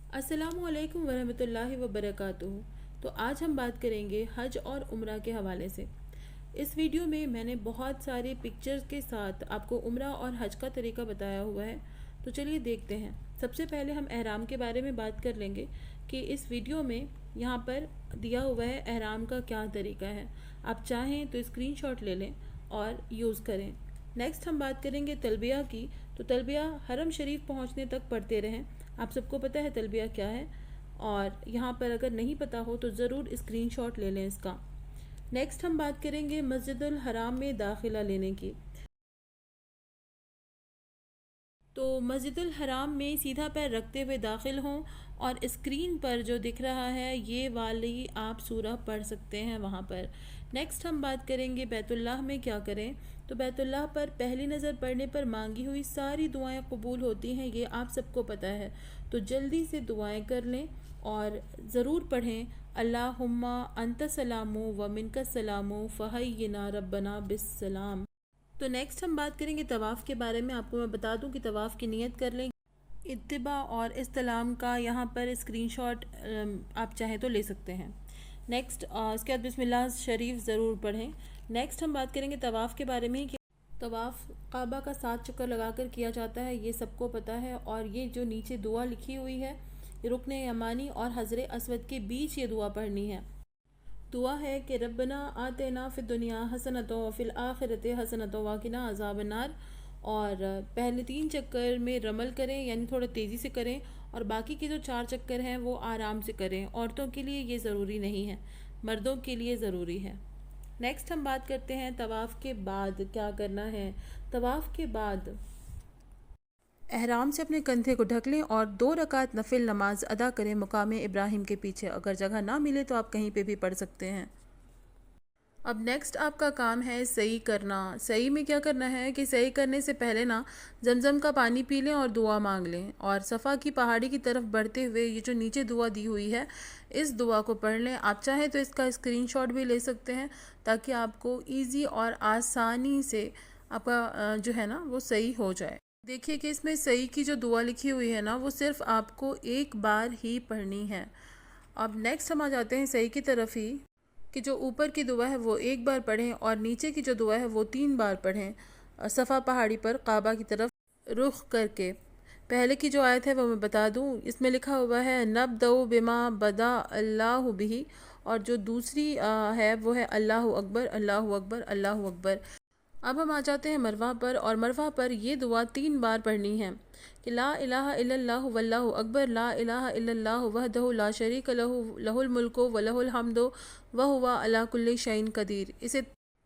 अस्सलामु अलैकुम वरहमतुल्लाहि वबरकातुहू। तो आज हम बात करेंगे हज और उम्रा के हवाले से। इस वीडियो में मैंने बहुत सारे पिक्चर्स के साथ आपको उम्रा और हज का तरीका बताया हुआ है। तो चलिए देखते हैं। सबसे पहले हम एहराम के बारे में बात कर लेंगे कि इस वीडियो में यहाँ पर दिया हुआ है एहराम का क्या तरीका है। आप चाहें तो स्क्रीनशॉट ले लें और यूज़ करें। नेक्स्ट हम बात करेंगे तलबिया की। तो तलबिया हरम शरीफ पहुँचने तक पढ़ते रहें। आप सबको पता है तलबिया क्या है, और यहाँ पर अगर नहीं पता हो तो ज़रूर स्क्रीनशॉट ले लें इसका। नेक्स्ट हम बात करेंगे मस्जिदुल हराम में दाखिला लेने की। तो मस्जिदुल हराम में सीधा पैर रखते हुए दाखिल हों और स्क्रीन पर जो दिख रहा है ये वाली आप सूरह पढ़ सकते हैं वहाँ पर। नेक्स्ट हम बात करेंगे बैतुल्लाह में क्या करें। तो बैतुल्लाह पर पहली नज़र पड़ने पर मांगी हुई सारी दुआएं कबूल होती हैं, ये आप सबको पता है। तो जल्दी से दुआएं कर लें और ज़रूर पढ़ें अल्लाहुम्मा अंत सलामु व मिनका सलामु फ़हय्यिना रब्बना बिस्सलाम। तो नेक्स्ट हम बात करेंगे तवाफ़ के बारे में। आपको मैं बता दूं कि तवाफ़ की नियत कर लें। इत्तिबा और इस्तलाम का यहाँ पर स्क्रीनशॉट आप चाहें तो ले सकते हैं। नेक्स्ट इसके बाद बिस्मिल्लाह शरीफ ज़रूर पढ़ें। नेक्स्ट हम बात करेंगे तवाफ़ के बारे में कि तवाफ़ काबा का 7 चक्कर लगाकर किया जाता है, ये सबको पता है। और ये जो नीचे दुआ लिखी हुई है, रुकने यमानी और हज़रे अस्वद के बीच ये दुआ पढ़नी है। दुआ है कि रब्बना आतेना फिद दुनिया हसनतो व फिल आखिरति हसनतो वकिना अज़ाबन्नार। और पहले 3 चक्कर में रमल करें, यानी थोड़ा तेज़ी से करें, और बाकी के जो 4 चक्कर हैं वो आराम से करें। औरतों के लिए ये ज़रूरी नहीं है, मर्दों के लिए ज़रूरी है। नेक्स्ट हम बात करते हैं तवाफ़ के बाद क्या करना है। तवाफ़ के बाद एहराम से अपने कंधे को ढक लें और 2 रकात नफिल नमाज अदा करें मुकामे इब्राहिम के पीछे। अगर जगह ना मिले तो आप कहीं पे भी पढ़ सकते हैं। अब नेक्स्ट आपका काम है सही करना। सही में क्या करना है कि सही करने से पहले ना जमजम का पानी पी लें और दुआ मांग लें, और सफ़ा की पहाड़ी की तरफ बढ़ते हुए ये जो नीचे दुआ दी हुई है इस दुआ को पढ़ लें। आप चाहें तो इसका स्क्रीनशॉट भी ले सकते हैं ताकि आपको ईजी और आसानी से आपका जो है ना वो सही हो जाए। देखिए कि इसमें सही की जो दुआ लिखी हुई है ना वो सिर्फ आपको एक बार ही पढ़नी है। अब नेक्स्ट हम आ जाते हैं सही की तरफ ही, कि जो ऊपर की दुआ है वो एक बार पढ़ें और नीचे की जो दुआ है वो 3 बार पढ़ें, सफ़ा पहाड़ी पर काबा की तरफ रुख करके। पहले की जो आयत है वो मैं बता दूं, इसमें लिखा हुआ है नब्दउ बिमा बदा अल्लाहु बिही, और जो दूसरी है वो है अल्लाहु अकबर अल्लाहु अकबर अल्लाहु अकबर। अब हम आ जाते हैं मरवा पर, और मरवा पर ये दुआ 3 बार पढ़नी है कि ला इलाहा इल्लल्लाहु वल्लाहु अकबर, ला इलाहा इल्लल्लाहु वहदहु ला शरीक लहु लहुल मुल्कु व लहुल हम्दु व हुवा अला कुल्ली शैइन कदीर।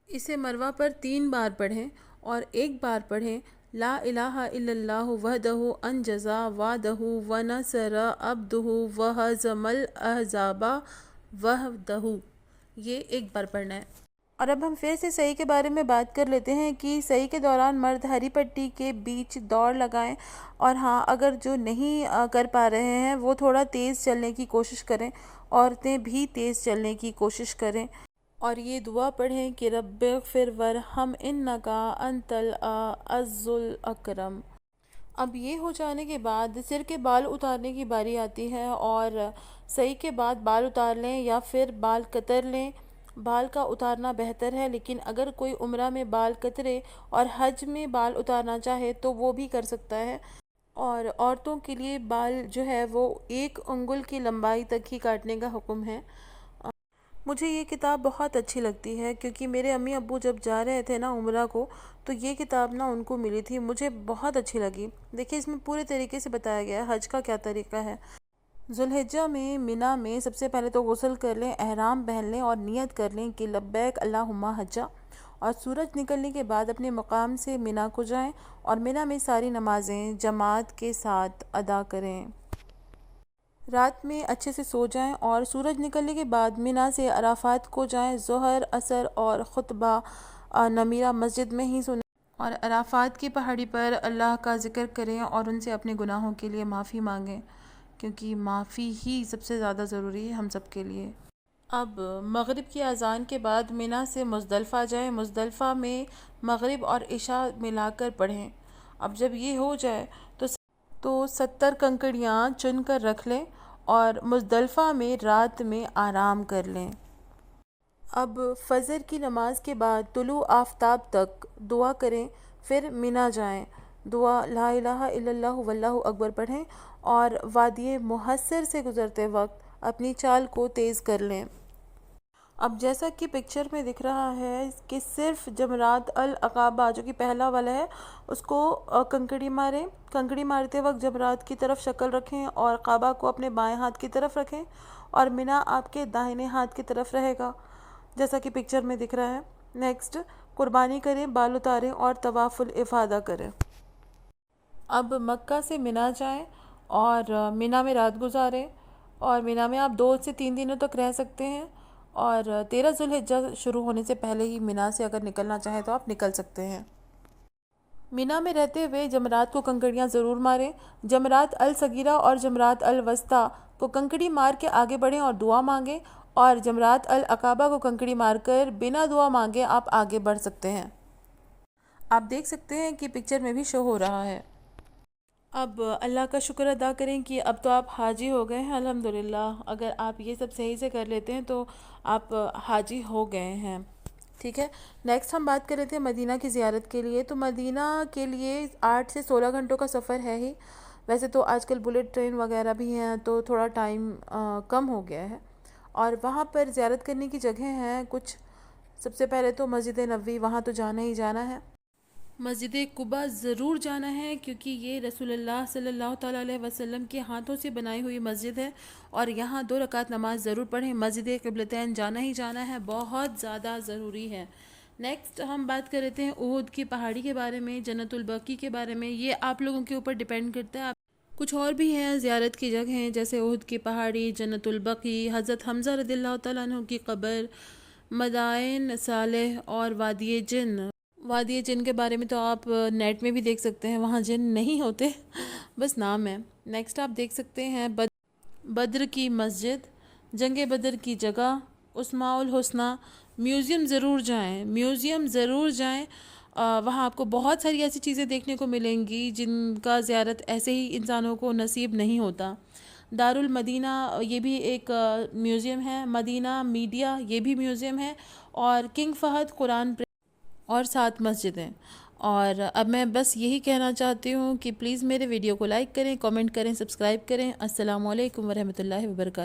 इसे मरवा पर 3 बार पढ़ें, और एक बार पढ़ें ला इलाहा इल्लल्लाहु वहदहु अनजज़ा वादहु व नसर अब्दहु व हज़मल अहज़ाबा वहदहु। ये एक बार पढ़ना है। और अब हम फिर से सही के बारे में बात कर लेते हैं कि सही के दौरान मर्द हरी पट्टी के बीच दौड़ लगाएं, और हाँ अगर जो नहीं कर पा रहे हैं वो थोड़ा तेज़ चलने की कोशिश करें, औरतें भी तेज़ चलने की कोशिश करें। और ये दुआ पढ़ें कि रब्बिग़फिर वरहम इन्नका अंतल अज़्ज़ुल अकरम। अब ये हो जाने के बाद सिर के बाल उतारने की बारी आती है, और सही के बाद बाल उतार लें या फिर बाल कतर लें। बाल का उतारना बेहतर है, लेकिन अगर कोई उम्रा में बाल कतरे और हज में बाल उतारना चाहे तो वो भी कर सकता है। और औरतों के लिए बाल जो है वो 1 अंगुल की लंबाई तक ही काटने का हुक्म है। मुझे ये किताब बहुत अच्छी लगती है क्योंकि मेरे अम्मी अब्बू जब जा रहे थे ना उम्रा को, तो ये किताब ना उनको मिली थी, मुझे बहुत अच्छी लगी। देखिए इसमें पूरे तरीके से बताया गया है हज का क्या तरीका है। जुल्हिज्जा में मिना में सबसे पहले तो गुस्ल कर लें, एहराम पहन लें और नियत कर लें कि लब्बैक अल्लाहुम्मा हज्जा। और सूरज निकलने के बाद अपने मकाम से मिना को जाएं और मिना में सारी नमाज़ें जमात के साथ अदा करें। रात में अच्छे से सो जाएं और सूरज निकलने के बाद मिना से अराफात को जाएं। ज़ोहर असर और खुतबा नमीरा मस्जिद में ही सुनें, और अराफात की पहाड़ी पर अल्लाह का ज़िक्र करें और उनसे अपने गुनाहों के लिए माफ़ी मांगें, क्योंकि माफ़ी ही सबसे ज़्यादा ज़रूरी है हम सब के लिए। अब मगरिब की अज़ान के बाद मिना से मुज़दलिफ़ा जाएं। मुज़दलिफ़ा में मगरिब और इशा मिलाकर पढ़ें। अब जब ये हो जाए तो تو 70 کنکڑیاں چن کر رکھ لیں اور مزدلفہ میں رات میں آرام کر لیں۔ اب فجر کی نماز کے بعد طلوع آفتاب تک دعا کریں، پھر منا جائیں، دعا لا الہ الا اللہ واللہ اکبر پڑھیں اور وادی محصر سے گزرتے وقت اپنی چال کو تیز کر لیں۔ اب جیسا کہ پکچر میں دکھ رہا ہے کہ صرف جمرات العقبہ جو کہ پہلا والا ہے اس کو کنکڑی ماریں، کنکڑی مارتے وقت جمرات کی طرف شکل رکھیں اور عقبہ کو اپنے بائیں ہاتھ کی طرف رکھیں اور منا آپ کے داہنے ہاتھ کی طرف رہے گا جیسا کہ پکچر میں دکھ رہا ہے۔ نیکسٹ قربانی کریں، بال اتاریں اور طواف الافاضہ کریں۔ اب مکہ سے منا جائیں اور منا میں رات گزاریں اور منا میں آپ 2 سے 3 دنوں تک رہ سکتے ہیں اور 13 ذوالحجہ شروع ہونے سے پہلے ہی منا سے اگر نکلنا چاہیں تو آپ نکل سکتے ہیں۔ منا میں رہتے ہوئے جمرات کو کنکڑیاں ضرور ماریں، جمرات الصغیرہ اور جمرات الوسطیٰ کو کنکڑی مار کے آگے بڑھیں اور دعا مانگیں اور جمرات العقبہ کو کنکڑی مار کر بنا دعا مانگے آپ آگے بڑھ سکتے ہیں۔ آپ دیکھ سکتے ہیں کہ پکچر میں بھی شو ہو رہا ہے۔ اب اللہ کا شکر ادا کریں کہ اب تو آپ حاجی ہو گئے ہیں الحمدللہ۔ اگر آپ یہ سب صحیح سے کر لیتے ہیں تو آپ حاجی ہو گئے ہیں، ٹھیک ہے۔ نیکسٹ ہم بات کر رہے تھے مدینہ کی زیارت کے لیے۔ تو مدینہ کے لیے 8 سے 16 گھنٹوں کا سفر ہے ہی، ویسے تو آج کل بلیٹ ٹرین وغیرہ بھی ہیں تو تھوڑا ٹائم کم ہو گیا ہے، اور وہاں پر زیارت کرنے کی جگہیں ہیں کچھ۔ سب سے پہلے تو مسجد نبوی، وہاں تو جانا ہی جانا ہے۔ مسجد قباء ضرور جانا ہے کیونکہ یہ رسول اللہ صلی اللہ تعالیٰ علیہ وسلم کے ہاتھوں سے بنائی ہوئی مسجد ہے، اور یہاں 2 رکعت نماز ضرور پڑھیں۔ مسجد قبلتین جانا ہی جانا ہے، بہت زیادہ ضروری ہے۔ نیکسٹ ہم بات کر رہے ہیں احد کی پہاڑی کے بارے میں، جنت البقیع کے بارے میں۔ یہ آپ لوگوں کے اوپر ڈیپینڈ کرتا ہے، کچھ اور بھی ہیں زیارت کی جگہیں جیسے احد کی پہاڑی، جنت البقیع، حضرت حمزہ رضی اللہ تعالیٰ عنہ کی قبر، مدائن صالح اور وادی جن۔ وادی جن کے بارے میں تو آپ نیٹ میں بھی دیکھ سکتے ہیں، وہاں جن نہیں ہوتے، بس نام ہے۔ نیکسٹ آپ دیکھ سکتے ہیں بدر کی مسجد، جنگ بدر کی جگہ، اسماء الحسنہ۔ میوزیم ضرور جائیں، میوزیم ضرور جائیں، وہاں آپ کو بہت ساری ایسی چیزیں دیکھنے کو ملیں گی جن کا زیارت ایسے ہی انسانوں کو نصیب نہیں ہوتا۔ دارالمدینہ یہ بھی ایک میوزیم ہے، مدینہ میڈیا یہ بھی میوزیم ہے، اور کنگ فہد قرآن اور 7 مسجدیں۔ اور اب میں بس یہی کہنا چاہتی ہوں کہ پلیز میرے ویڈیو کو لائک کریں، کامنٹ کریں، سبسکرائب کریں۔ السلام علیکم ورحمۃ اللہ وبرکاتہ۔